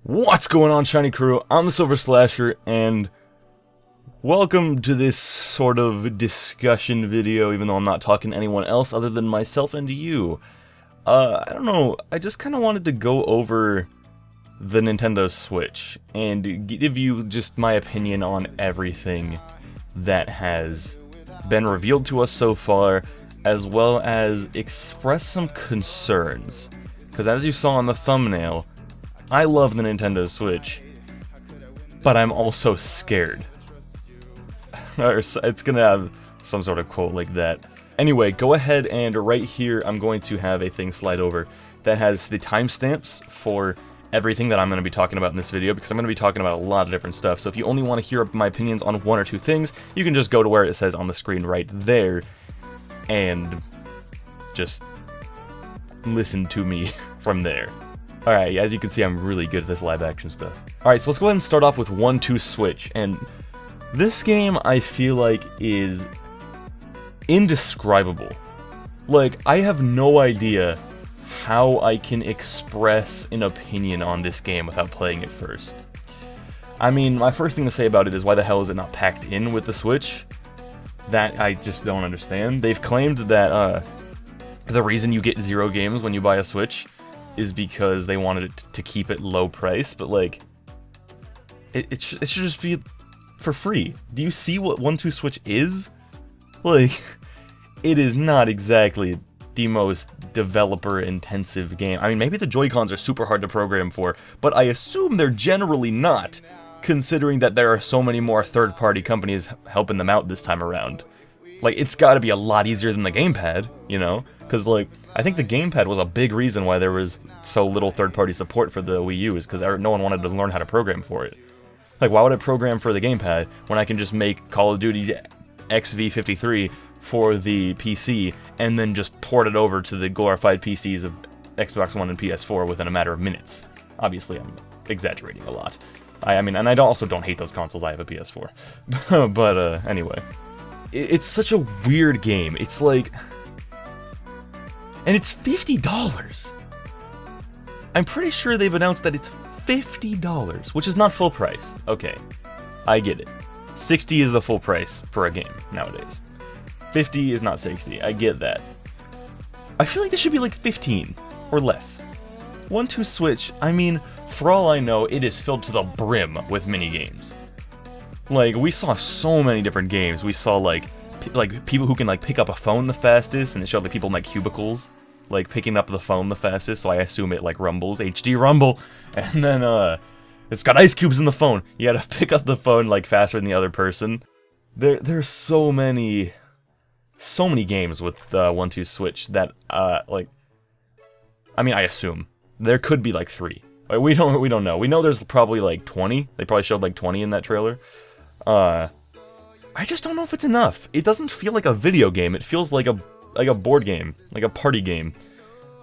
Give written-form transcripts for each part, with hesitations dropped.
What's going on, Shiny Crew? I'm TheSilverSlasher, and welcome to this sort of discussion video, even though I'm not talking to anyone else other than myself and you. I don't know, I just kind of wanted to go over the Nintendo Switch and give you just my opinion on everything that has been revealed to us so far, as well as express some concerns. Because as you saw in the thumbnail, I love the Nintendo Switch, but I'm also scared. It's gonna have some sort of quote like that. Anyway, go ahead and right here I'm going to have a thing slide over that has the timestamps for everything that I'm going to be talking about in this video, because I'm going to be talking about a lot of different stuff. So if you only want to hear my opinions on one or two things, you can just go to where it says on the screen right there and just listen to me from there. Alright, as you can see, I'm really good at this live action stuff. Alright, so let's go ahead and start off with 1-2 Switch, and this game I feel like is indescribable. Like, I have no idea how I can express an opinion on this game without playing it first. I mean, my first thing to say about it is why the hell is it not packed in with the Switch? That I just don't understand. They've claimed that the reason you get 0 games when you buy a Switch is because they wanted it to keep it low price, but like, it should just be for free. Do you see what 1-2 Switch is? Like, it is not exactly the most developer-intensive game. I mean, maybe the Joy-Cons are super hard to program for, but I assume they're generally not, considering that there are so many more third-party companies helping them out this time around. Like, it's gotta be a lot easier than the gamepad, you know? Because, like, I think the gamepad was a big reason why there was so little third-party support for the Wii U, is because no one wanted to learn how to program for it. Like, why would I program for the gamepad when I can just make Call of Duty XV53 for the PC, and then just port it over to the glorified PCs of Xbox One and PS4 within a matter of minutes? Obviously, I'm exaggerating a lot. I mean, and I also don't hate those consoles, I have a PS4. But, anyway. It's such a weird game. It's like... And it's $50! I'm pretty sure they've announced that it's $50, which is not full price. Okay, I get it. 60 is the full price for a game nowadays. 50 is not 60, I get that. I feel like this should be like 15, or less. 1-2 Switch, I mean, for all I know, it is filled to the brim with mini-games. Like, we saw so many different games. We saw, like people who can, like, pick up a phone the fastest, and it showed, like, people in, like, cubicles, like, picking up the phone the fastest, so I assume it, like, rumbles, HD rumble, and then, it's got ice cubes in the phone. You gotta pick up the phone, like, faster than the other person. There's so many games with the 1-2 Switch that, like, I mean, I assume. There could be, like, 3. Like, we don't know. We know there's probably, like, 20. They probably showed, like, 20 in that trailer. I just don't know if it's enough. It doesn't feel like a video game. It feels like a board game, like a party game.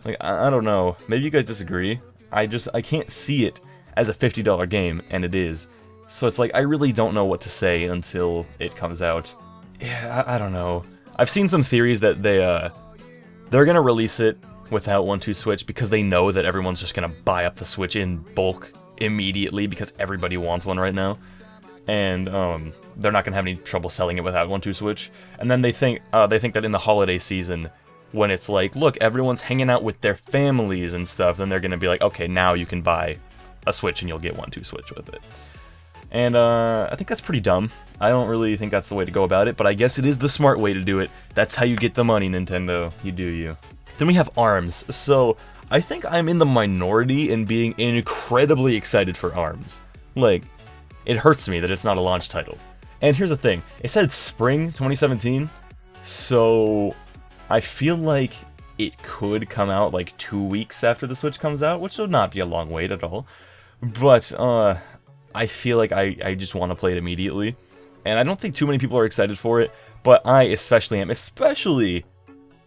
Like, I don't know. Maybe you guys disagree. I can't see it as a $50 game, and it is. So it's like, I really don't know what to say until it comes out. Yeah, I don't know. I've seen some theories that they're gonna release it without 1-2 Switch because they know that everyone's just gonna buy up the Switch in bulk immediately because everybody wants one right now. And they're not gonna have any trouble selling it without 1-2 Switch. And then they think that in the holiday season, when it's like, look, everyone's hanging out with their families and stuff, then they're gonna be like, okay, now you can buy a Switch and you'll get 1-2 Switch with it. And I think that's pretty dumb. I don't really think that's the way to go about it, but I guess it is the smart way to do it. That's how you get the money, Nintendo. You do you. Then we have ARMS. So I think I'm in the minority in being incredibly excited for ARMS. Like, it hurts me that it's not a launch title. And here's the thing, it said spring 2017, so I feel like it could come out like 2 weeks after the Switch comes out, which would not be a long wait at all. But I feel like I just want to play it immediately. And I don't think too many people are excited for it, but I especially am, especially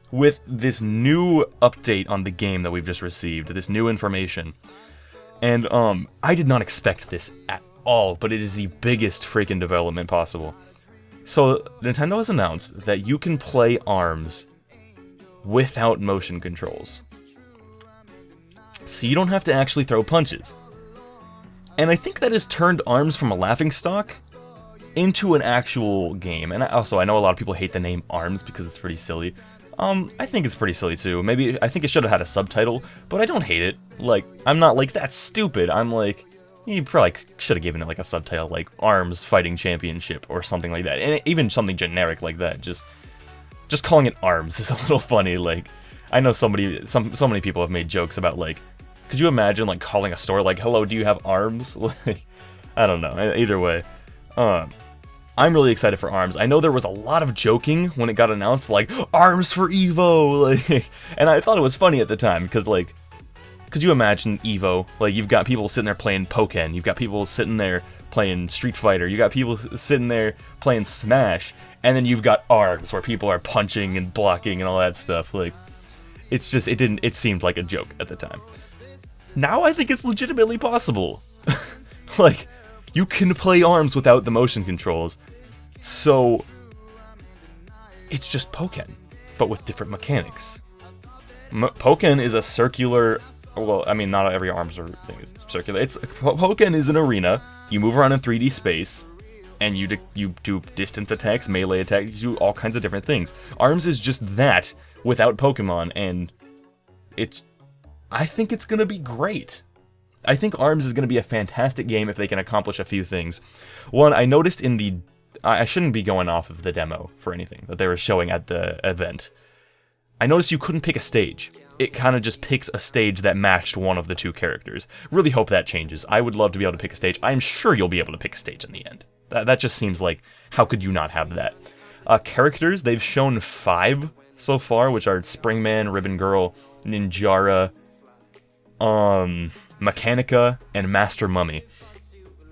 with this new update on the game that we've just received, this new information. And I did not expect this at all, but it is the biggest freaking development possible. So Nintendo has announced that you can play ARMS without motion controls. So you don't have to actually throw punches. And I think that has turned ARMS from a laughingstock into an actual game. And also, I know a lot of people hate the name ARMS because it's pretty silly. I think it's pretty silly too. Maybe, I think it should have had a subtitle, but I don't hate it. Like, I'm not like, that's stupid. I'm like, you probably should have given it like a subtitle, like ARMS Fighting Championship or something like that. And even something generic like that. Just calling it ARMS is a little funny. Like, I know so many people have made jokes about, like, could you imagine, like, calling a store, like, hello, do you have ARMS? Like, I don't know. Either way, I'm really excited for ARMS. I know there was a lot of joking when it got announced, like, ARMS for EVO, like, and I thought it was funny at the time, because, like, could you imagine EVO? Like, you've got people sitting there playing Pokken, you've got people sitting there playing Street Fighter, you got people sitting there playing Smash, and then you've got ARMS, where people are punching and blocking and all that stuff. Like, it's just, it seemed like a joke at the time. Now I think it's legitimately possible. Like, you can play ARMS without the motion controls, so it's just Pokken, but with different mechanics. Pokken is a circular, well, I mean, not every ARMS thing is circular. Pokken is an arena, you move around in 3D space, and you do distance attacks, melee attacks, you do all kinds of different things. ARMS is just that, without Pokemon, and I think it's gonna be great. I think ARMS is going to be a fantastic game if they can accomplish a few things. One, I noticed in the... I shouldn't be going off of the demo for anything that they were showing at the event. I noticed you couldn't pick a stage. It kind of just picks a stage that matched one of the two characters. Really hope that changes. I would love to be able to pick a stage. I'm sure you'll be able to pick a stage in the end. That just seems like, how could you not have that? Characters, they've shown 5 so far, which are Springman, Ribbon Girl, Ninjara, Mechanica, and Master Mummy.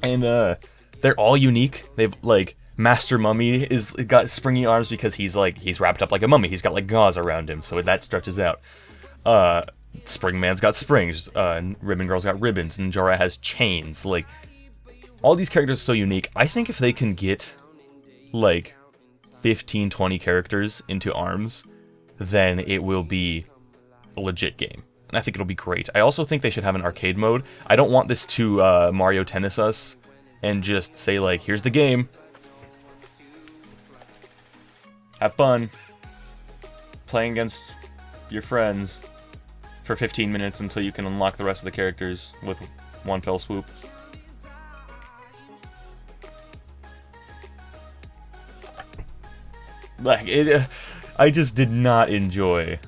And they're all unique. They've, like, Master Mummy is got springy arms because he's wrapped up like a mummy. He's got like gauze around him, so that stretches out. Springman's got springs, Ribbon Girl's got ribbons, and Ninjara has chains. Like, all these characters are so unique. I think if they can get like 15, 20 characters into ARMS, then it will be a legit game. And I think it'll be great. I also think they should have an arcade mode. I don't want this to Mario Tennis us and just say, like, here's the game. Have fun playing against your friends for 15 minutes until you can unlock the rest of the characters with one fell swoop. Like, I just did not enjoy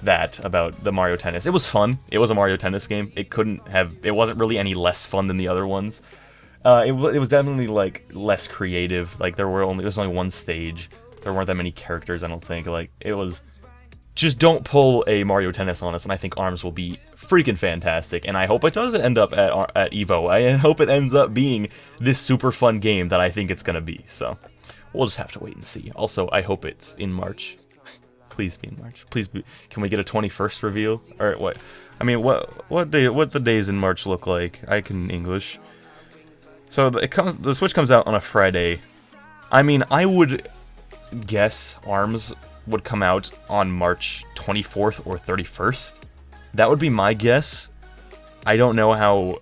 that about the Mario Tennis. It was fun. It was a Mario Tennis game. It wasn't really any less fun than the other ones. It was definitely, like, less creative. Like, there was only one stage. There weren't that many characters, I don't think. Like, it was... Just don't pull a Mario Tennis on us, and I think ARMS will be freaking fantastic. And I hope it does end up at EVO. I hope it ends up being this super fun game that I think it's gonna be. So, we'll just have to wait and see. Also, I hope it's in March. Please be in March. Please be. Can we get a 21st reveal? Or what? I mean, what the days in March look like? I can English. So the Switch comes out on a Friday. I mean, I would guess ARMS would come out on March 24th or 31st. That would be my guess. I don't know how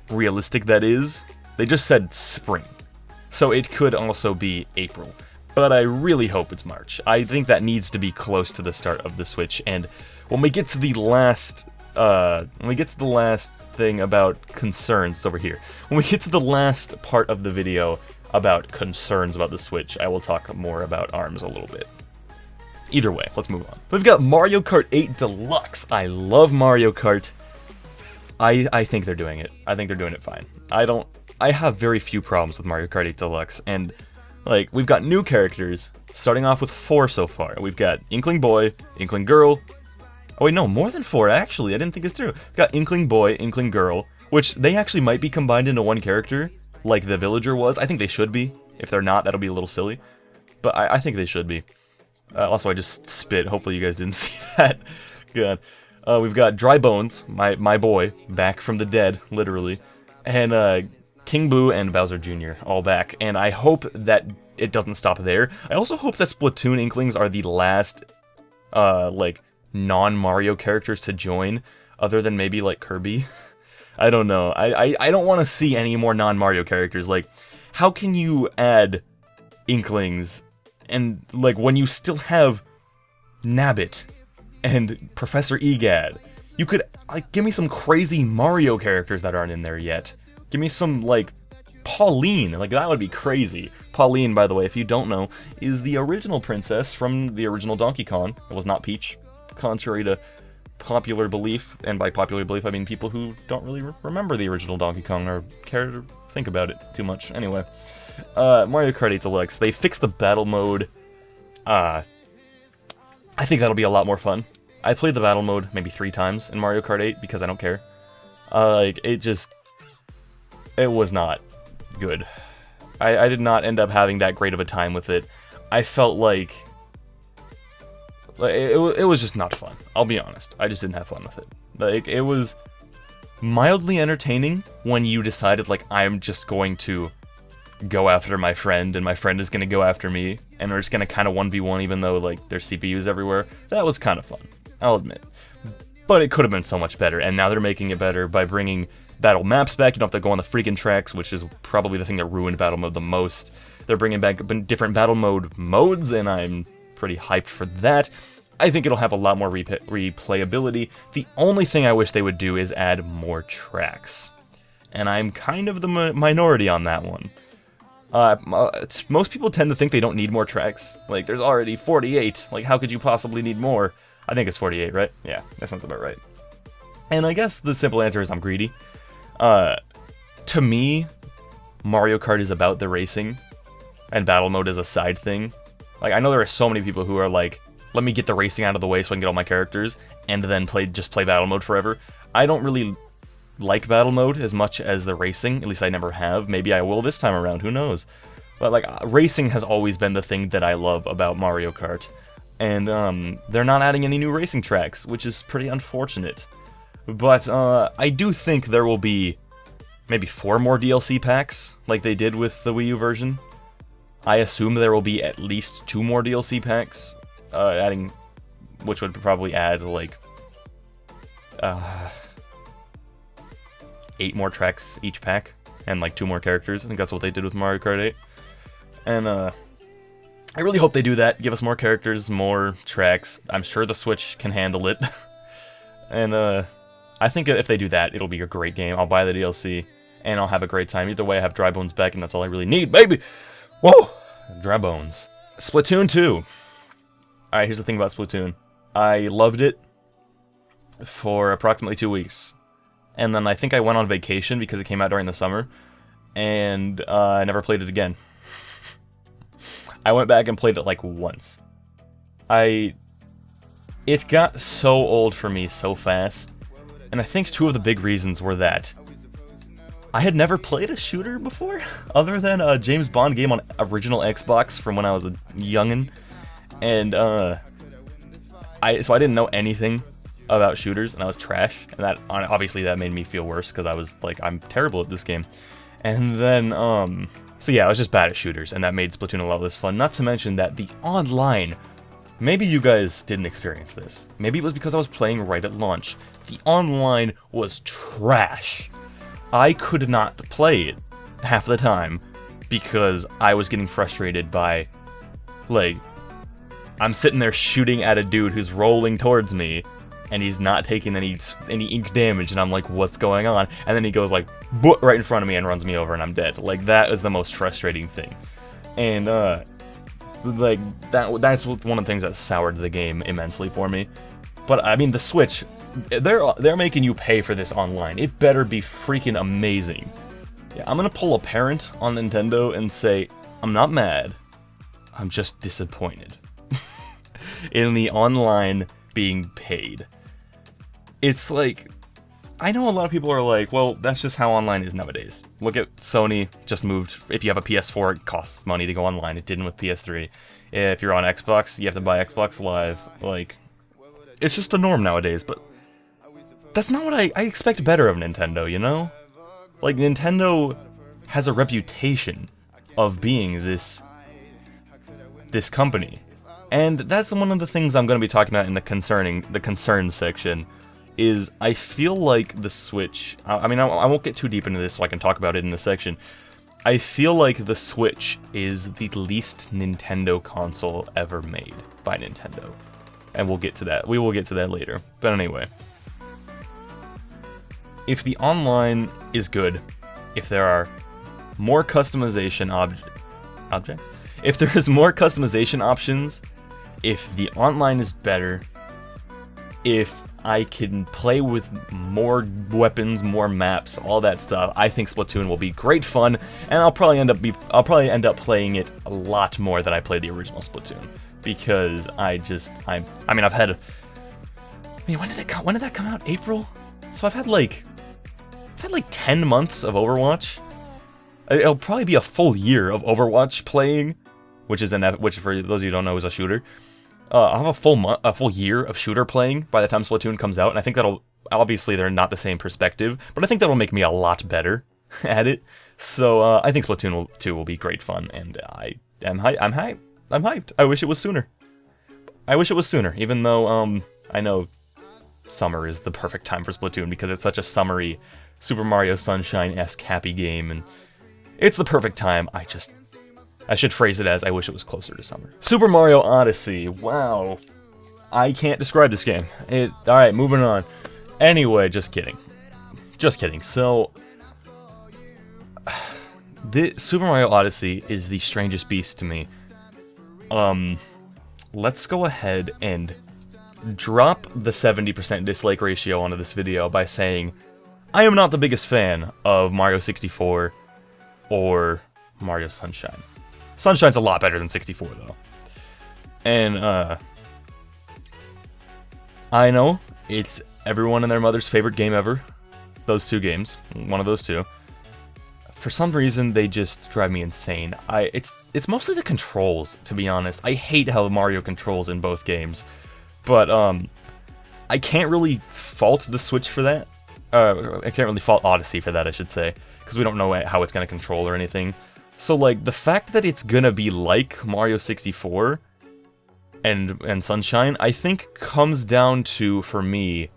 realistic that is. They just said spring, so it could also be April. But I really hope it's March. I think that needs to be close to the start of the Switch. And when we get to the last, thing about concerns over here, when we get to the last part of the video about concerns about the Switch, I will talk more about ARMS a little bit. Either way, let's move on. We've got Mario Kart 8 Deluxe. I love Mario Kart. I think they're doing it. I think they're doing it fine. I have very few problems with Mario Kart 8 Deluxe, and like, we've got new characters, starting off with 4 so far. We've got Inkling Boy, Inkling Girl. Oh wait, no, more than 4, actually. I didn't think it's true. We've got Inkling Boy, Inkling Girl, which they actually might be combined into one character, like the Villager was. I think they should be. If they're not, that'll be a little silly. But I think they should be. Also, I just spit. Hopefully you guys didn't see that. Good. We've got Dry Bones, my boy, back from the dead, literally. And King Boo and Bowser Jr. all back, and I hope that it doesn't stop there. I also hope that Splatoon Inklings are the last, like, non-Mario characters to join, other than maybe, like, Kirby. I don't know. I don't want to see any more non-Mario characters. Like, how can you add Inklings and, like, when you still have Nabbit and Professor Egad? You could, like, give me some crazy Mario characters that aren't in there yet. Give me some, like, Pauline. Like, that would be crazy. Pauline, by the way, if you don't know, is the original princess from the original Donkey Kong. It was not Peach, contrary to popular belief, and by popular belief I mean people who don't really remember the original Donkey Kong or care to think about it too much. Anyway, Mario Kart 8 Deluxe, they fixed the battle mode. I think that'll be a lot more fun. I played the battle mode maybe 3 times in Mario Kart 8 because I don't care. Like, it was not good. I did not end up having that great of a time with it. I felt like it was just not fun. I'll be honest. I just didn't have fun with it. Like, it was mildly entertaining when you decided, like, I'm just going to go after my friend, and my friend is going to go after me, and we're just going to kind of 1v1 even though, like, there's CPUs everywhere. That was kind of fun, I'll admit. But it could have been so much better, and now they're making it better by bringing battle maps back. You don't have to go on the freaking tracks, which is probably the thing that ruined battle mode the most. They're bringing back different battle mode modes, and I'm pretty hyped for that. I think it'll have a lot more replayability. The only thing I wish they would do is add more tracks. And I'm kind of the minority on that one. Most people tend to think they don't need more tracks. Like, there's already 48. Like, how could you possibly need more? I think it's 48, right? Yeah, that sounds about right. And I guess the simple answer is I'm greedy. To me, Mario Kart is about the racing, and battle mode is a side thing. Like, I know there are so many people who are like, let me get the racing out of the way so I can get all my characters, and then just play battle mode forever. I don't really like battle mode as much as the racing, at least I never have. Maybe I will this time around, who knows. But, like, racing has always been the thing that I love about Mario Kart. And, they're not adding any new racing tracks, which is pretty unfortunate. But, I do think there will be maybe 4 more DLC packs, like they did with the Wii U version. I assume there will be at least 2 more DLC packs, which would probably add, like, 8 more tracks each pack, and, like, 2 more characters. I think that's what they did with Mario Kart 8. And, I really hope they do that, give us more characters, more tracks. I'm sure the Switch can handle it. And, I think if they do that, it'll be a great game. I'll buy the DLC, and I'll have a great time. Either way, I have Dry Bones back, and that's all I really need, baby! Whoa! Dry Bones. Splatoon 2. Alright, here's the thing about Splatoon. I loved it for approximately 2 weeks. And then I think I went on vacation because it came out during the summer, and I never played it again. I went back and played it like once. It got so old for me so fast, and I think 2 of the big reasons were that I had never played a shooter before, other than a James Bond game on original Xbox from when I was a youngin', and so I didn't know anything about shooters, and I was trash, and that obviously that made me feel worse because I was like, I'm terrible at this game. And then so yeah, I was just bad at shooters, and that made Splatoon a lot less fun. Not to mention that the online, maybe you guys didn't experience this. Maybe it was because I was playing right at launch. The online was trash. I could not play it half the time because I was getting frustrated by, like, I'm sitting there shooting at a dude who's rolling towards me, and he's not taking any ink damage, and I'm like, what's going on? And then he goes like, boop, right in front of me and runs me over, and I'm dead. Like, that is the most frustrating thing. And, like, that's one of the things that soured the game immensely for me. But, I mean, the Switch, they're making you pay for this online. It better be freaking amazing. Yeah, I'm gonna pull a parent on Nintendo and say, I'm not mad, I'm just disappointed in the online being paid. It's like, I know a lot of people are like, well, that's just how online is nowadays. Look at Sony, just moved. If you have a PS4, it costs money to go online. It didn't with PS3. If you're on Xbox, you have to buy Xbox Live. Like, it's just the norm nowadays, but that's not what I expect better of Nintendo, you know? Like, Nintendo has a reputation of being this company. And that's one of the things I'm going to be talking about in the concerns section, is I feel like the Switch... I mean, I won't get too deep into this so I can talk about it in this section. I feel like the Switch is the least Nintendo console ever made by Nintendo. And we'll get to that. We will get to that later. But anyway. If the online is good, if there are more customization objects, if there is more customization options, if the online is better, if I can play with more weapons, more maps, all that stuff, I think Splatoon will be great fun, and I'll probably end up playing it a lot more than I played the original Splatoon, because when did that come out? April? So I've had like 10 months of Overwatch. It'll probably be a full year of Overwatch playing, which for those of you who don't know is a shooter. I'll have a full year of shooter playing by the time Splatoon comes out, and I think that'll, obviously they're not the same perspective, but I think that'll make me a lot better at it. So I think Splatoon 2 will be great fun, and I'm hyped. I wish it was sooner. Even though I know summer is the perfect time for Splatoon because it's such a summery Super Mario Sunshine-esque happy game, and it's the perfect time. I should phrase it as, I wish it was closer to summer. Super Mario Odyssey, wow. I can't describe this game. Alright, moving on. Anyway, just kidding. So, Super Mario Odyssey is the strangest beast to me. Let's go ahead and drop the 70% dislike ratio onto this video by saying, I am not the biggest fan of Mario 64 or Mario Sunshine. Sunshine's a lot better than 64, though. And, I know it's everyone and their mother's favorite game ever. Those two games. One of those two. For some reason, they just drive me insane. It's mostly the controls, to be honest. I hate how Mario controls in both games. But, I can't really fault the Switch for that. I can't really fault Odyssey for that, I should say. Because we don't know how it's going to control or anything. So, like, the fact that it's gonna be like Mario 64 and Sunshine, I think comes down to, for me,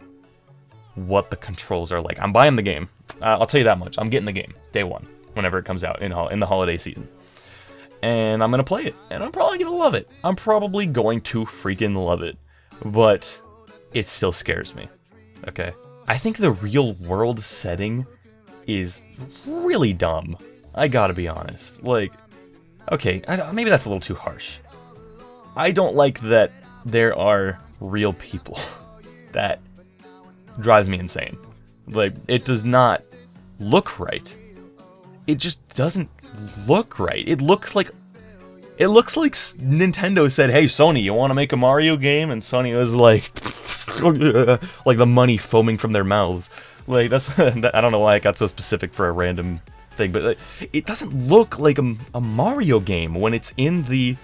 what the controls are like. I'm buying the game. I'll tell you that much. I'm getting the game, day one, whenever it comes out in the holiday season. And I'm gonna play it, and I'm probably gonna love it. I'm probably going to freaking love it. But it still scares me, okay? I think the real world setting is really dumb. I gotta be honest. Like, okay, maybe that's a little too harsh. I don't like that there are real people. That drives me insane. Like, it does not look right. It just doesn't look right. It looks like Nintendo said, "Hey, Sony, you want to make a Mario game?" And Sony was like, like the money foaming from their mouths. Like, that's I don't know why it got so specific for a random thing, but it doesn't look like a Mario game when it's in the...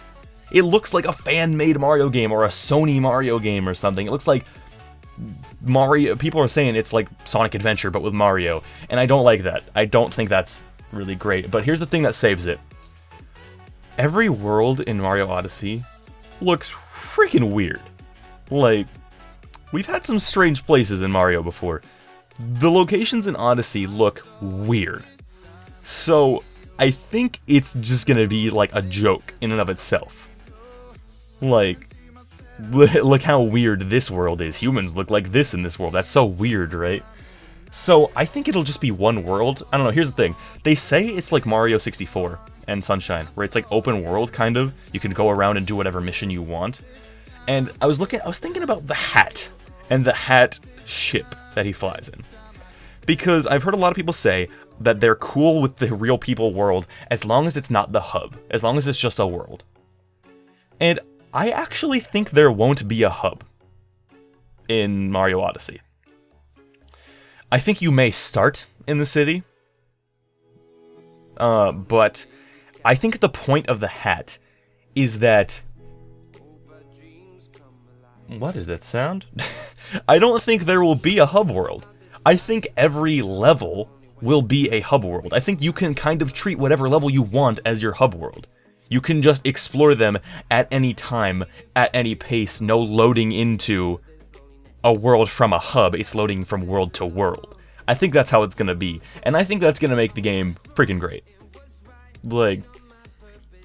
It looks like a fan-made Mario game or a Sony Mario game or something. It looks like Mario... People are saying it's like Sonic Adventure, but with Mario, and I don't like that. I don't think that's really great, but here's the thing that saves it. Every world in Mario Odyssey looks freaking weird. Like, we've had some strange places in Mario before. The locations in Odyssey look weird. So, I think it's just gonna be like a joke in and of itself. Like, look how weird this world is. Humans look like this in this world. That's so weird, right? So, I think it'll just be one world. I don't know, here's the thing. They say it's like Mario 64 and Sunshine, where it's like open world, kind of. You can go around and do whatever mission you want. And I was thinking about the hat, and the hat ship that he flies in. Because I've heard a lot of people say that they're cool with the real people world as long as it's not the hub, as long as it's just a world. And I actually think there won't be a hub in Mario Odyssey. I think you may start in the city, but I think the point of the hat is that... What is that sound? I don't think there will be a hub world. I think every level will be a hub world. I think you can kind of treat whatever level you want as your hub world. You can just explore them at any time, at any pace, no loading into a world from a hub, it's loading from world to world. I think that's how it's gonna be, and I think that's gonna make the game freaking great. Like,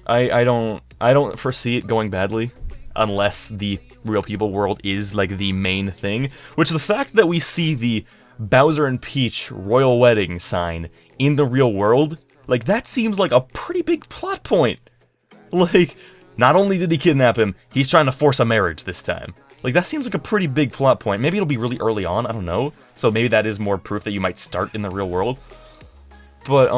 I don't foresee it going badly, unless the Real People world is like the main thing. Which the fact that we see the Bowser and Peach royal wedding sign in the real world, like that seems like a pretty big plot point. Like, not only did he kidnap him, he's trying to force a marriage this time. Like, that seems like a pretty big plot point. Maybe it'll be really early on, I don't know. So maybe that is more proof that you might start in the real world. But,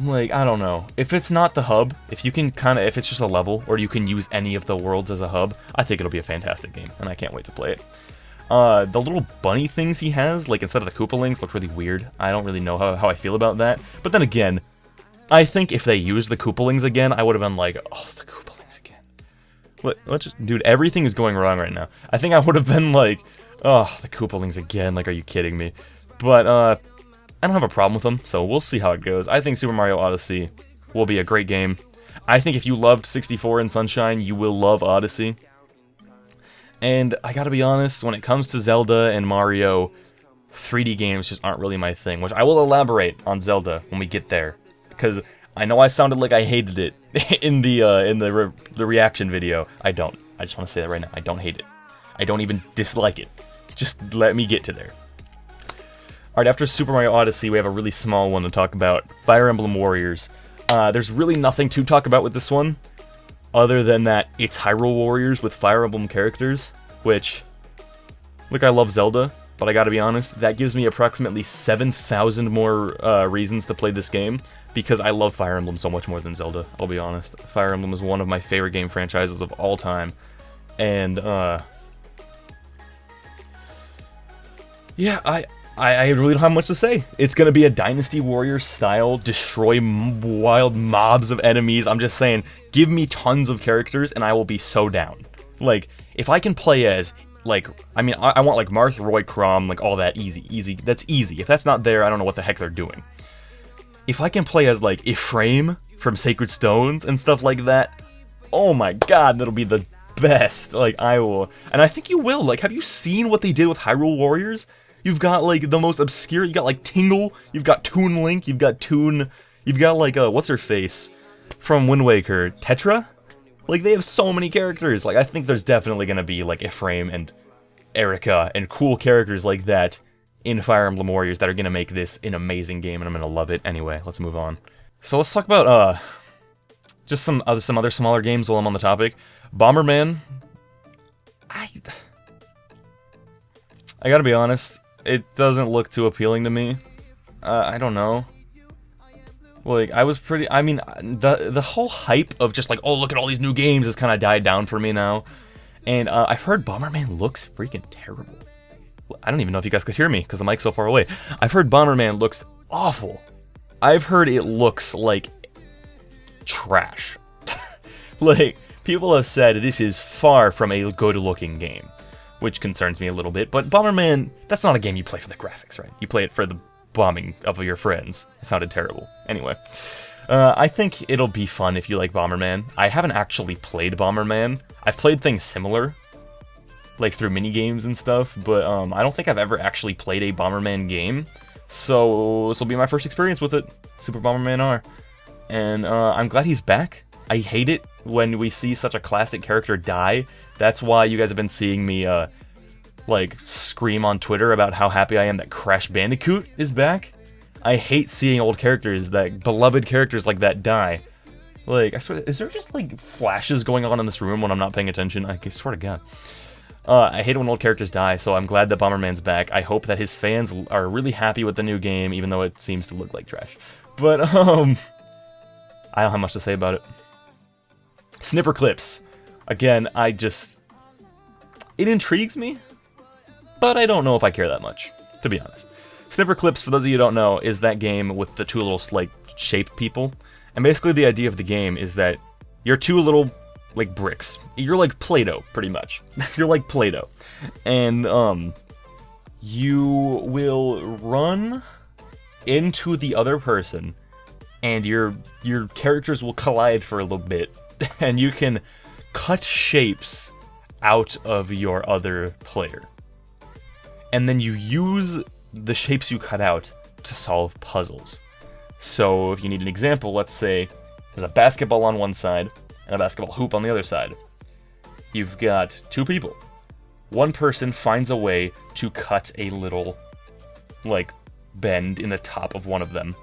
like, I don't know. If it's not the hub, if you can if it's just a level, or you can use any of the worlds as a hub, I think it'll be a fantastic game, and I can't wait to play it. The little bunny things he has, like, instead of the Koopalings, look really weird. I don't really know how I feel about that. But then again, I think if they used the Koopalings again, I would have been like, oh, the Koopalings again. Let's just, dude, everything is going wrong right now. I think I would have been like, oh, the Koopalings again, like, are you kidding me? But, I don't have a problem with them, so we'll see how it goes. I think Super Mario Odyssey will be a great game. I think if you loved 64 and Sunshine, you will love Odyssey. And I gotta be honest, when it comes to Zelda and Mario, 3D games just aren't really my thing, which I will elaborate on Zelda when we get there. Because I know I sounded like I hated it in the reaction video. I don't. I just want to say that right now. I don't hate it. I don't even dislike it. Just let me get to there. Alright, after Super Mario Odyssey, we have a really small one to talk about. Fire Emblem Warriors. There's really nothing to talk about with this one, other than that it's Hyrule Warriors with Fire Emblem characters, which, look, I love Zelda, but I gotta be honest, that gives me approximately 7,000 more reasons to play this game, because I love Fire Emblem so much more than Zelda, I'll be honest. Fire Emblem is one of my favorite game franchises of all time, and, yeah, I really don't have much to say. It's gonna be a Dynasty Warriors style, destroy wild mobs of enemies. I'm just saying, give me tons of characters and I will be so down. Like, if I can play as, like, I mean, I want like Marth, Roy, Chrom, like all that, easy. That's easy. If that's not there, I don't know what the heck they're doing. If I can play as like Ephraim from Sacred Stones and stuff like that, oh my god, that'll be the best. Like, I will, and I think you will. Like, have you seen what they did with Hyrule Warriors? You've got, like, the most obscure, you got, like, Tingle, you've got Toon Link, you've got, like, what's-her-face from Wind Waker, Tetra? Like, they have so many characters. Like, I think there's definitely gonna be, like, Ephraim and Erica and cool characters like that in Fire Emblem Warriors that are gonna make this an amazing game, and I'm gonna love it. Anyway, let's move on. So let's talk about, just some other smaller games while I'm on the topic. Bomberman. I gotta be honest, it doesn't look too appealing to me. I don't know. Like, I mean, the whole hype of just like, oh, look at all these new games has kind of died down for me now. And I've heard Bomberman looks freaking terrible. I don't even know if you guys could hear me because the mic's so far away. I've heard Bomberman looks awful. I've heard it looks like trash. Like, people have said this is far from a good-looking game, which concerns me a little bit, but Bomberman, that's not a game you play for the graphics, right? You play it for the bombing of your friends. It sounded terrible. Anyway, I think it'll be fun if you like Bomberman. I haven't actually played Bomberman. I've played things similar, like through minigames and stuff, but I don't think I've ever actually played a Bomberman game, so this will be my first experience with it, Super Bomberman R. And I'm glad he's back. I hate it when we see such a classic character die. That's why you guys have been seeing me, like, scream on Twitter about how happy I am that Crash Bandicoot is back. I hate seeing old characters, beloved characters like that die. Like, I swear, is there just, like, flashes going on in this room when I'm not paying attention? I swear to God. I hate it when old characters die, so I'm glad that Bomberman's back. I hope that his fans are really happy with the new game, even though it seems to look like trash. But, I don't have much to say about it. Snipperclips. Again, it intrigues me, but I don't know if I care that much, to be honest. Snipperclips, for those of you who don't know, is that game with the two little, like, shape people. And basically the idea of the game is that you're two little, like, bricks. You're like Play-Doh, pretty much. You're like Play-Doh. And, you will run into the other person, and your characters will collide for a little bit, and you can cut shapes out of your other player. And then you use the shapes you cut out to solve puzzles. So if you need an example, let's say there's a basketball on one side and a basketball hoop on the other side. You've got two people. One person finds a way to cut a little, like, bend in the top of one of them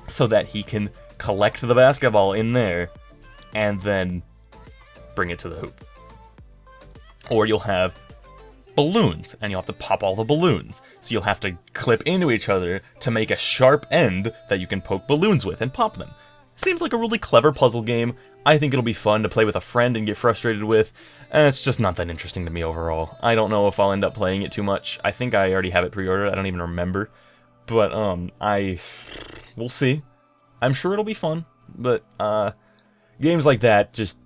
so that he can collect the basketball in there and then bring it to the hoop. Or you'll have balloons, and you'll have to pop all the balloons. So you'll have to clip into each other to make a sharp end that you can poke balloons with and pop them. Seems like a really clever puzzle game. I think it'll be fun to play with a friend and get frustrated with, and it's just not that interesting to me overall. I don't know if I'll end up playing it too much. I think I already have it pre-ordered, I don't even remember. But, we'll see. I'm sure it'll be fun, but, games like that just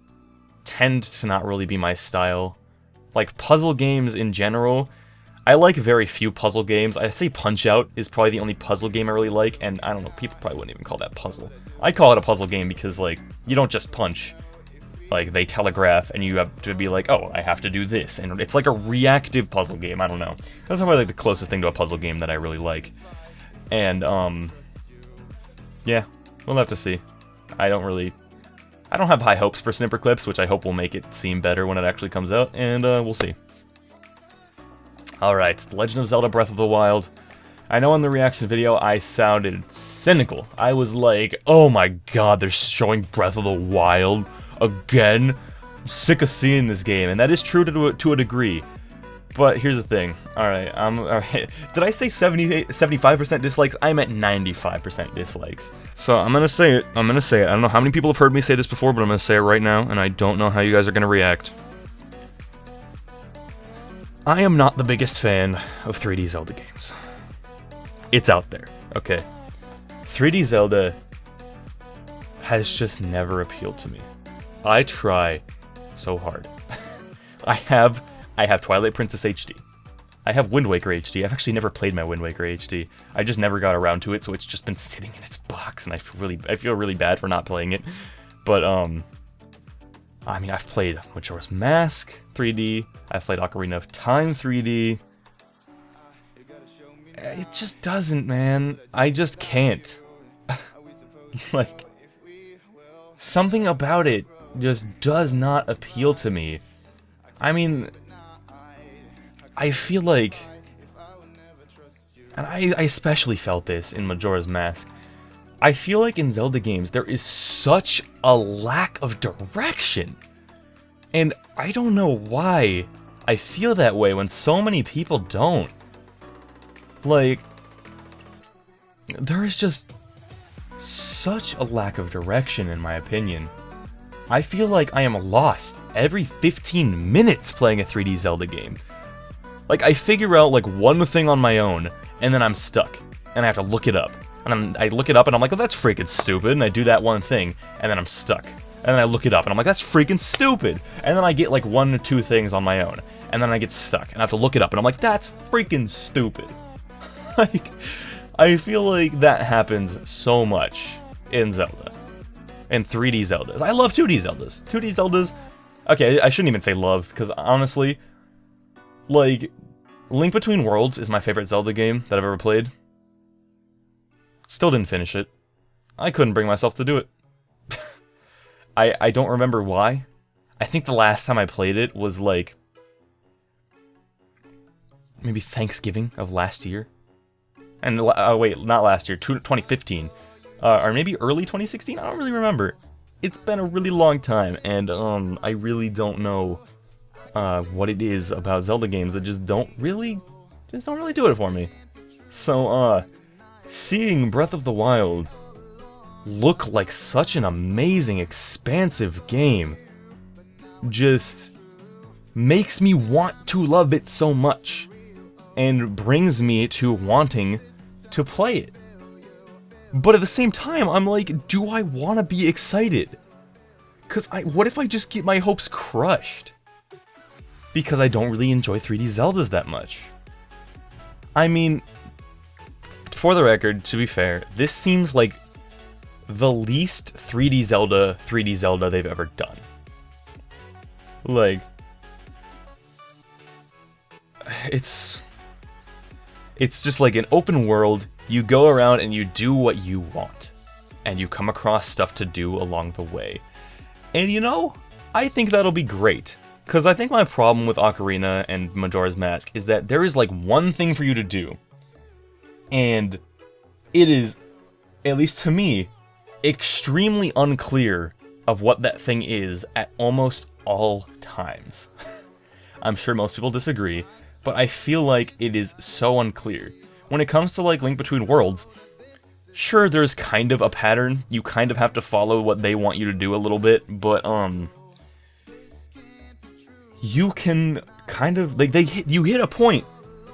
tend to not really be my style. Like, puzzle games in general, I like very few puzzle games. I'd say Punch-Out is probably the only puzzle game I really like, and I don't know, people probably wouldn't even call that puzzle. I call it a puzzle game because, like, you don't just punch. Like, they telegraph, and you have to be like, oh, I have to do this, and it's like a reactive puzzle game, I don't know. That's probably, like, the closest thing to a puzzle game that I really like. And, yeah, we'll have to see. I don't have high hopes for Snipperclips, which I hope will make it seem better when it actually comes out, and we'll see. Alright, Legend of Zelda Breath of the Wild. I know in the reaction video I sounded cynical. I was like, oh my god, they're showing Breath of the Wild again? I'm sick of seeing this game, and that is true to a degree. But here's the thing. Alright, did I say 75% dislikes? I'm at 95% dislikes. So I'm gonna say it. I don't know how many people have heard me say this before, but I'm gonna say it right now, and I don't know how you guys are gonna react. I am not the biggest fan of 3D Zelda games. It's out there, okay? 3D Zelda has just never appealed to me. I try so hard. I have Twilight Princess HD. I have Wind Waker HD. I've actually never played my Wind Waker HD. I just never got around to it, so it's just been sitting in its box, and I feel really bad for not playing it. But I mean, I've played Majora's Mask 3D. I've played Ocarina of Time 3D. It just doesn't, man. I just can't. Like, something about it just does not appeal to me. I mean, I feel like, and I especially felt this in Majora's Mask, I feel like in Zelda games there is such a lack of direction. And I don't know why I feel that way when so many people don't. Like, there is just such a lack of direction in my opinion. I feel like I am lost every 15 minutes playing a 3D Zelda game. Like, I figure out, like, one thing on my own, and then I'm stuck. And I have to look it up. And I look it up, and I'm like, oh, that's freaking stupid. And I do that one thing, and then I'm stuck. And then I look it up, and I'm like, that's freaking stupid. And then I get, like, 1 or 2 things on my own. And then I get stuck, and I have to look it up, and I'm like, that's freaking stupid. Like, I feel like that happens so much in Zelda. In 3D Zeldas. I love 2D Zeldas. 2D Zeldas, okay, I shouldn't even say love, because honestly, like, Link Between Worlds is my favorite Zelda game that I've ever played. Still didn't finish it. I couldn't bring myself to do it. I don't remember why. I think the last time I played it was, like, maybe Thanksgiving of last year. And, wait, not last year, 2015. Or maybe early 2016? I don't really remember. It's been a really long time, and I really don't know what it is about Zelda games that just don't really do it for me. So, seeing Breath of the Wild look like such an amazing, expansive game just makes me want to love it so much, and brings me to wanting to play it. But at the same time, I'm like, do I want to be excited? Because what if I just get my hopes crushed? Because I don't really enjoy 3D Zeldas that much. I mean, for the record, to be fair, this seems like the least 3D Zelda they've ever done. Like, it's just like an open world. You go around and you do what you want, and you come across stuff to do along the way. And you know, I think that'll be great. Because I think my problem with Ocarina and Majora's Mask is that there is like one thing for you to do. And it is, at least to me, extremely unclear of what that thing is at almost all times. I'm sure most people disagree, but I feel like it is so unclear. When it comes to like Link Between Worlds, sure, there's kind of a pattern. You kind of have to follow what they want you to do a little bit, but you can kind of like you hit a point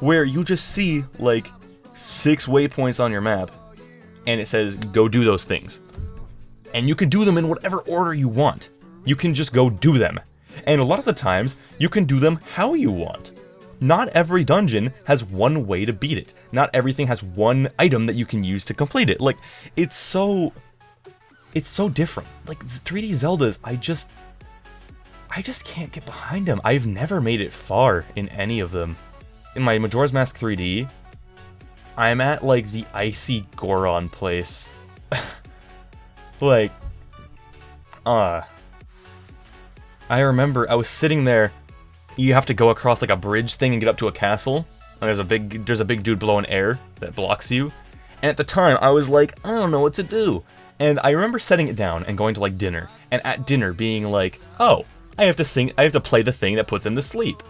where you just see like 6 waypoints on your map, and it says go do those things, and you can do them in whatever order you want. You can just go do them, and a lot of the times you can do them how you want. Not every dungeon has one way to beat it. Not everything has one item that you can use to complete it. Like, it's so different. Like 3D Zeldas, I just can't get behind them. I've never made it far in any of them. In my Majora's Mask 3D, I'm at like the Icy Goron place. Like, I remember I was sitting there. You have to go across like a bridge thing and get up to a castle. And there's a big dude blowing air that blocks you. And at the time, I was like, I don't know what to do. And I remember setting it down and going to like dinner. And at dinner being like, oh, I have to play the thing that puts him to sleep.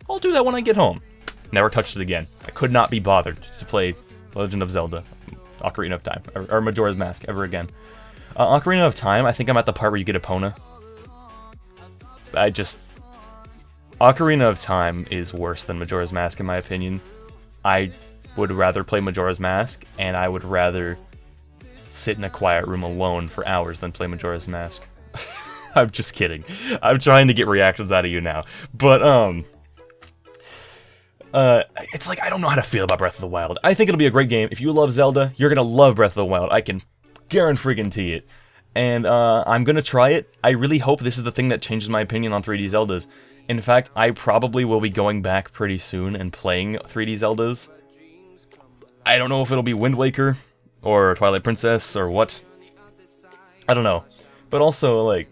I'll do that when I get home. Never touched it again. I could not be bothered to play Legend of Zelda, Ocarina of Time, or Majora's Mask ever again. Ocarina of Time, I think I'm at the part where you get Epona. Ocarina of Time is worse than Majora's Mask in my opinion. I would rather play Majora's Mask, and I would rather sit in a quiet room alone for hours than play Majora's Mask. I'm just kidding. I'm trying to get reactions out of you now. But, it's like, I don't know how to feel about Breath of the Wild. I think it'll be a great game. If you love Zelda, you're gonna love Breath of the Wild. I can guarantee it. And, I'm gonna try it. I really hope this is the thing that changes my opinion on 3D Zeldas. In fact, I probably will be going back pretty soon and playing 3D Zeldas. I don't know if it'll be Wind Waker, or Twilight Princess, or what. I don't know. But also, like...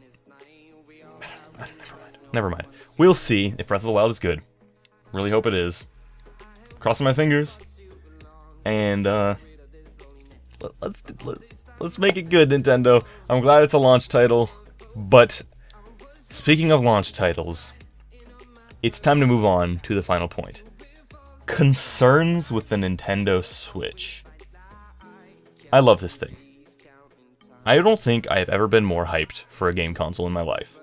Never mind. We'll see if Breath of the Wild is good. Really hope it is. Crossing my fingers. And, let's make it good, Nintendo. I'm glad it's a launch title, but... Speaking of launch titles... It's time to move on to the final point. Concerns with the Nintendo Switch. I love this thing. I don't think I've ever been more hyped for a game console in my life.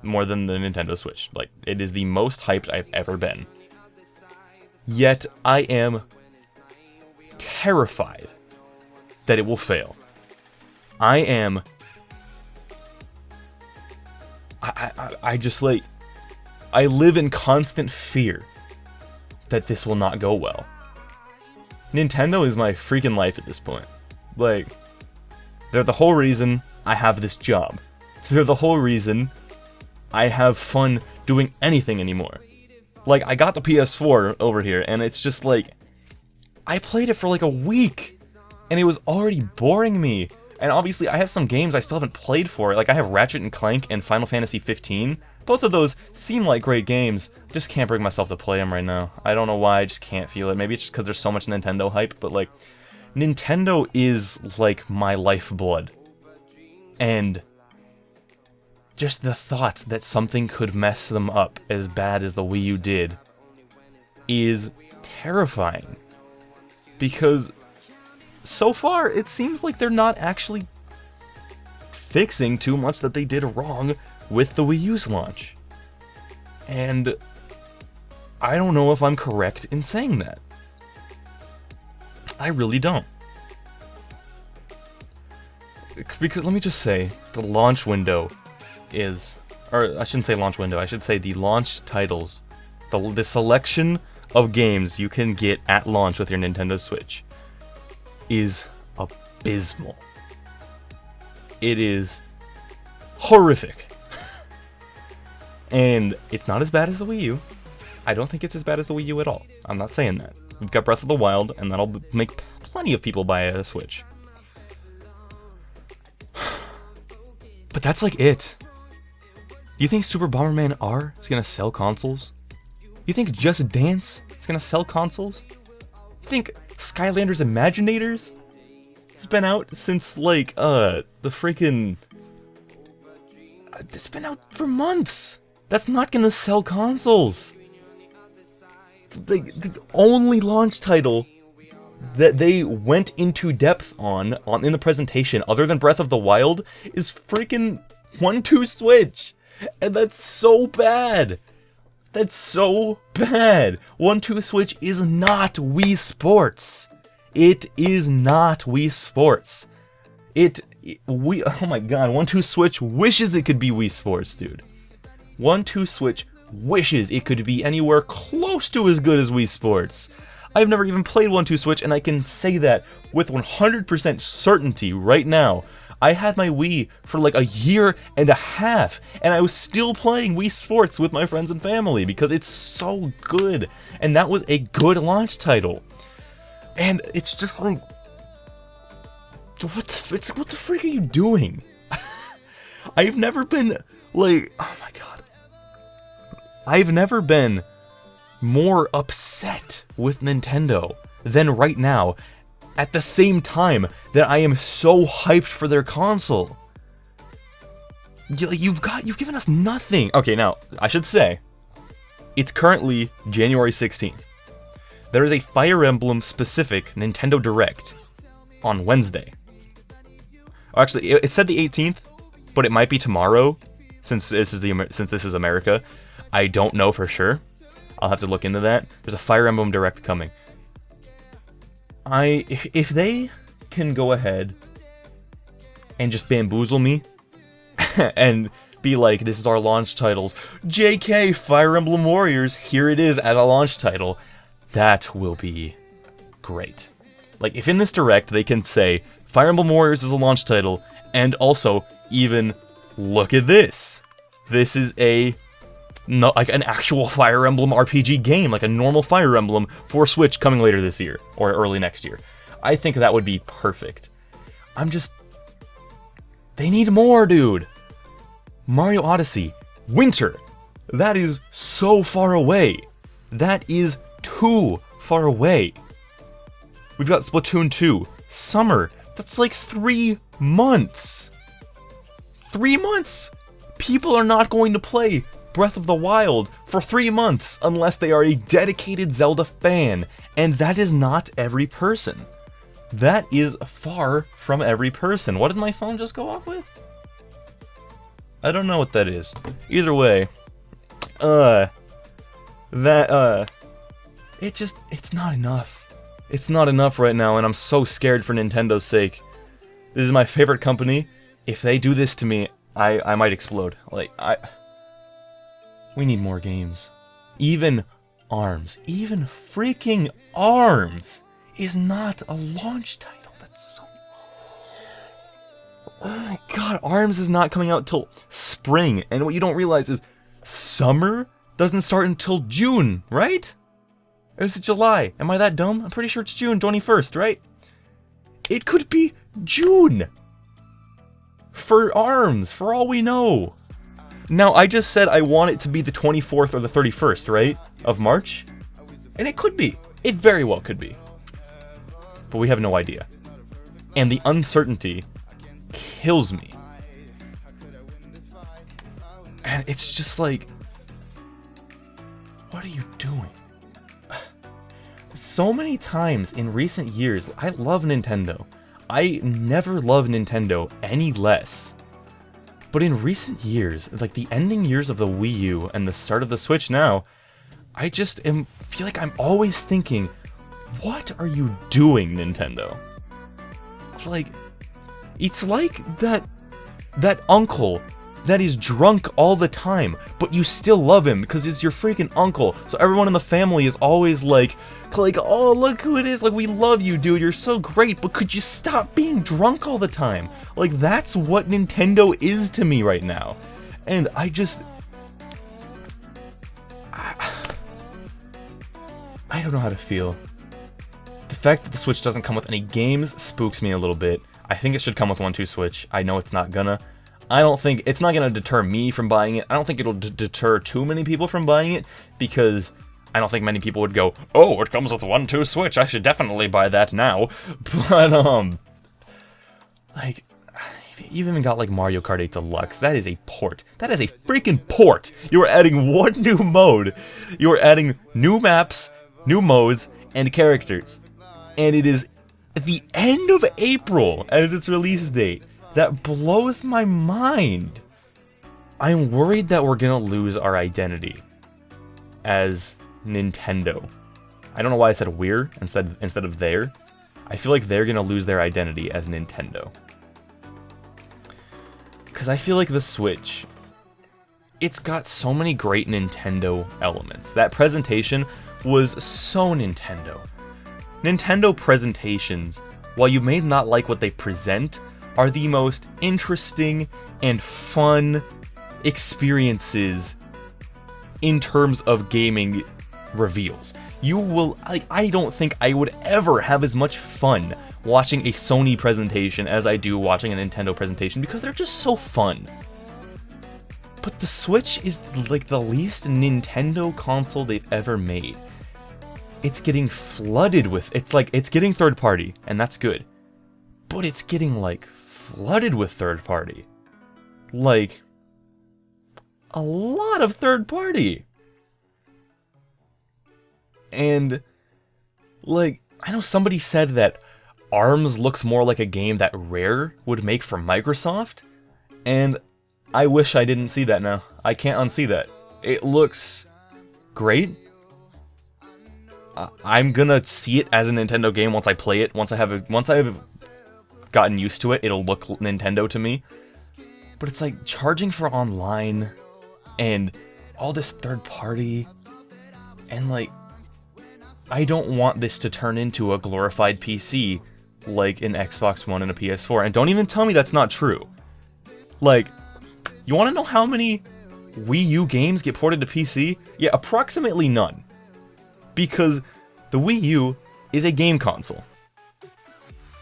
More than the Nintendo Switch. Like, it is the most hyped I've ever been. Yet, I am terrified that it will fail. I just like... I live in constant fear that this will not go well. Nintendo is my freaking life at this point. Like, they're the whole reason I have this job. They're the whole reason I have fun doing anything anymore. Like, I got the PS4 over here, and it's just like... I played it for like a week, and it was already boring me. And obviously, I have some games I still haven't played for it. Like, I have Ratchet & Clank and Final Fantasy 15. Both of those seem like great games. Just can't bring myself to play them right now. I don't know why, I just can't feel it. Maybe it's just because there's so much Nintendo hype, but like... Nintendo is like my lifeblood. And... just the thought that something could mess them up as bad as the Wii U did is terrifying. Because... so far, it seems like they're not actually fixing too much that they did wrong with the Wii U's launch. And I don't know if I'm correct in saying that. I really don't. Because let me just say, the launch window is... or I shouldn't say launch window, I should say the launch titles. The selection of games you can get at launch with your Nintendo Switch is abysmal. It is horrific. And it's not as bad as the Wii U. I don't think it's as bad as the Wii U at all. I'm not saying that. We've got Breath of the Wild, and that'll make plenty of people buy a Switch. But that's like it. You think Super Bomberman R is gonna sell consoles? You think Just Dance is gonna sell consoles? You think Skylanders Imaginators? It's been out since, like, the freaking... It's been out for months! That's not gonna sell consoles! The only launch title that they went into depth on in the presentation, other than Breath of the Wild, is freaking 1-2 Switch! And that's so bad! That's so bad! 1-2 Switch is not Wii Sports! It is not Wii Sports. Oh my god, 1-2 Switch wishes it could be Wii Sports, dude. 1-2 Switch wishes it could be anywhere close to as good as Wii Sports. I've never even played 1-2 Switch, and I can say that with 100% certainty right now. I had my Wii for like a year and a half, and I was still playing Wii Sports with my friends and family because it's so good. And that was a good launch title. And it's just like, what the freak are you doing? I've never been like, oh my god. I've never been more upset with Nintendo than right now, at the same time that I am so hyped for their console. You've given us nothing. Okay, now, I should say, it's currently January 16th. There is a Fire Emblem specific Nintendo Direct on Wednesday. Actually, it said the 18th, but it might be tomorrow, since this is America. I don't know for sure. I'll have to look into that. There's a Fire Emblem Direct coming. If they can go ahead and just bamboozle me and be like, this is our launch titles, JK, Fire Emblem Warriors, here it is as a launch title, that will be great. Like, if in this Direct they can say, Fire Emblem Warriors is a launch title, and also, even, look at this. This is like an actual Fire Emblem RPG game, like a normal Fire Emblem for Switch coming later this year, or early next year. I think that would be perfect. They need more, dude! Mario Odyssey, winter! That is so far away! That is too far away! We've got Splatoon 2, summer, that's like 3 months! 3 months! People are not going to play Breath of the Wild for 3 months unless they are a dedicated Zelda fan, and that is not every person. That is far from every person. What did my phone just go off with? I don't know what that is. Either way, it's not enough. It's not enough right now, and I'm so scared for Nintendo's sake. This is my favorite company. If they do this to me, I might explode. We need more games. Even ARMS, even freaking ARMS is not a launch title. That's so... Oh my god, ARMS is not coming out till spring, and what you don't realize is summer doesn't start until June, right? Or is it July? Am I that dumb? I'm pretty sure it's June 21st, right? It could be June! For ARMS, for all we know. Now, I just said I want it to be the 24th or the 31st, right? Of March? And it could be. It very well could be. But we have no idea. And the uncertainty kills me. And it's just like... What are you doing? So many times in recent years, I love Nintendo. I never loved Nintendo any less. But in recent years, like the ending years of the Wii U and the start of the Switch now, I just feel like I'm always thinking, what are you doing, Nintendo? It's like that uncle that is drunk all the time, but you still love him because it's your freaking uncle. So everyone in the family is always like, oh, look who it is, like, we love you, dude, you're so great, but could you stop being drunk all the time? Like, that's what Nintendo is to me right now. And I just... I don't know how to feel. The fact that the Switch doesn't come with any games spooks me a little bit. I think it should come with one 2 Switch. I know it's not gonna. I don't think it's not gonna deter me from buying it. I don't think it'll deter too many people from buying it, because I don't think many people would go, "Oh, it comes with 1 2 Switch. I should definitely buy that now." But like, you've even got like Mario Kart 8 Deluxe. That is a port. That is a freaking port. You are adding one new mode. You are adding new maps, new modes, and characters. And it is at the end of April as its release date. That blows my mind. I'm worried that we're gonna lose our identity as Nintendo. I don't know why I said we're instead of they're. I feel like they're gonna lose their identity as Nintendo. Because I feel like the Switch, it's got so many great Nintendo elements. That presentation was so Nintendo. Nintendo presentations, while you may not like what they present, are the most interesting and fun experiences in terms of gaming reveals. You will, I don't think I would ever have as much fun watching a Sony presentation as I do watching a Nintendo presentation, because they're just so fun. But the Switch is like the least Nintendo console they've ever made. It's getting flooded with, it's getting third party, and that's good. But it's getting like flooded with third party. Like, a lot of third party. And like, I know somebody said that ARMS looks more like a game that Rare would make for Microsoft, and I wish I didn't see that now. I can't unsee that. It looks great. I'm gonna see it as a Nintendo game once I play it. Once I have gotten used to it, it'll look Nintendo to me. But it's like charging for online and all this third party, and like, I don't want this to turn into a glorified PC like an Xbox One and a PS4. And don't even tell me that's not true. Like, you want to know how many Wii U games get ported to PC? Yeah, approximately none. Because the Wii U is a game console.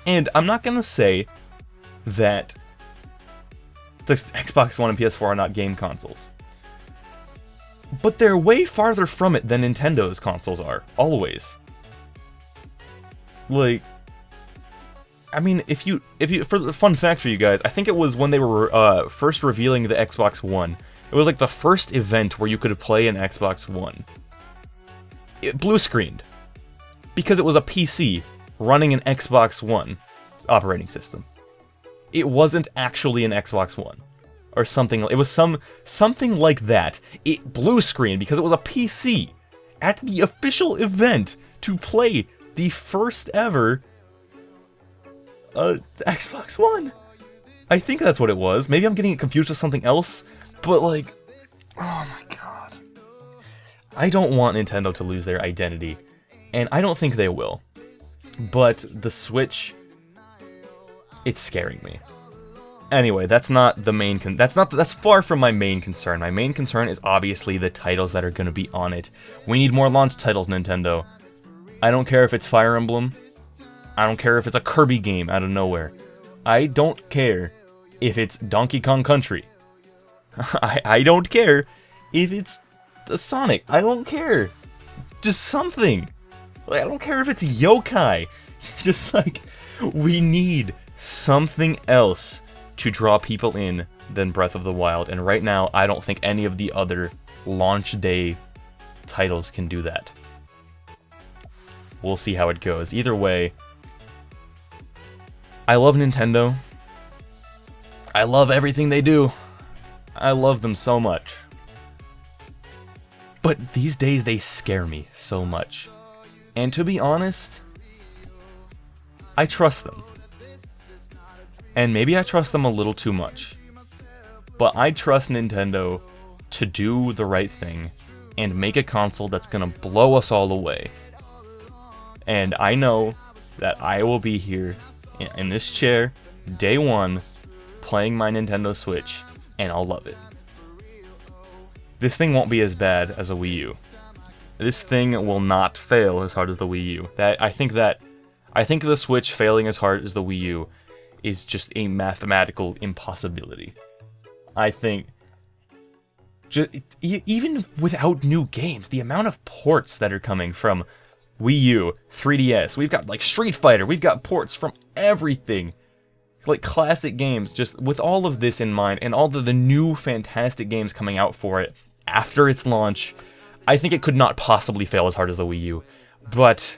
And I'm not going to say that the Xbox One and PS4 are not game consoles. But they're way farther from it than Nintendo's consoles are, always. Like, I mean, if you, for the fun fact for you guys, I think it was when they were first revealing the Xbox One. It was like the first event where you could play an Xbox One. It blue screened. Because it was a PC running an Xbox One operating system. It wasn't actually an Xbox One. Or something, it was something like that. It blue screened because it was a PC at the official event to play the first ever Xbox One. I think that's what it was. Maybe I'm getting it confused with something else, but like, oh my god. I don't want Nintendo to lose their identity, and I don't think they will. But the Switch, it's scaring me. Anyway, that's not the main that's far from my main concern. My main concern is obviously the titles that are going to be on it. We need more launch titles, Nintendo. I don't care if it's Fire Emblem. I don't care if it's a Kirby game out of nowhere. I don't care if it's Donkey Kong Country. I don't care if it's Sonic. I don't care. Just something. Like, I don't care if it's Yokai. Just like, we need something else to draw people in than Breath of the Wild. And right now, I don't think any of the other launch day titles can do that. We'll see how it goes. Either way, I love Nintendo. I love everything they do. I love them so much. But these days, they scare me so much. And to be honest, I trust them. And maybe I trust them a little too much. But I trust Nintendo to do the right thing and make a console that's gonna blow us all away. And I know that I will be here in this chair, day one, playing my Nintendo Switch, and I'll love it. This thing won't be as bad as a Wii U. This thing will not fail as hard as the Wii U. I think the Switch failing as hard as the Wii U is just a mathematical impossibility. I think, even without new games, the amount of ports that are coming from Wii U, 3DS, we've got like Street Fighter, we've got ports from everything. Like classic games, just with all of this in mind, and all of the new fantastic games coming out for it after its launch, I think it could not possibly fail as hard as the Wii U. But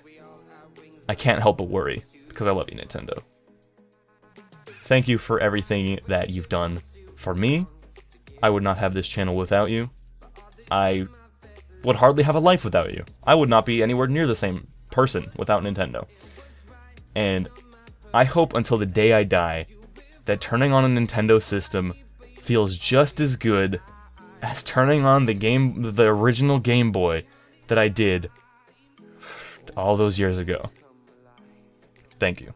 I can't help but worry, because I love you, Nintendo. Thank you for everything that you've done for me. I would not have this channel without you. I would hardly have a life without you. I would not be anywhere near the same person without Nintendo. And I hope until the day I die that turning on a Nintendo system feels just as good as turning on the original Game Boy that I did all those years ago. Thank you.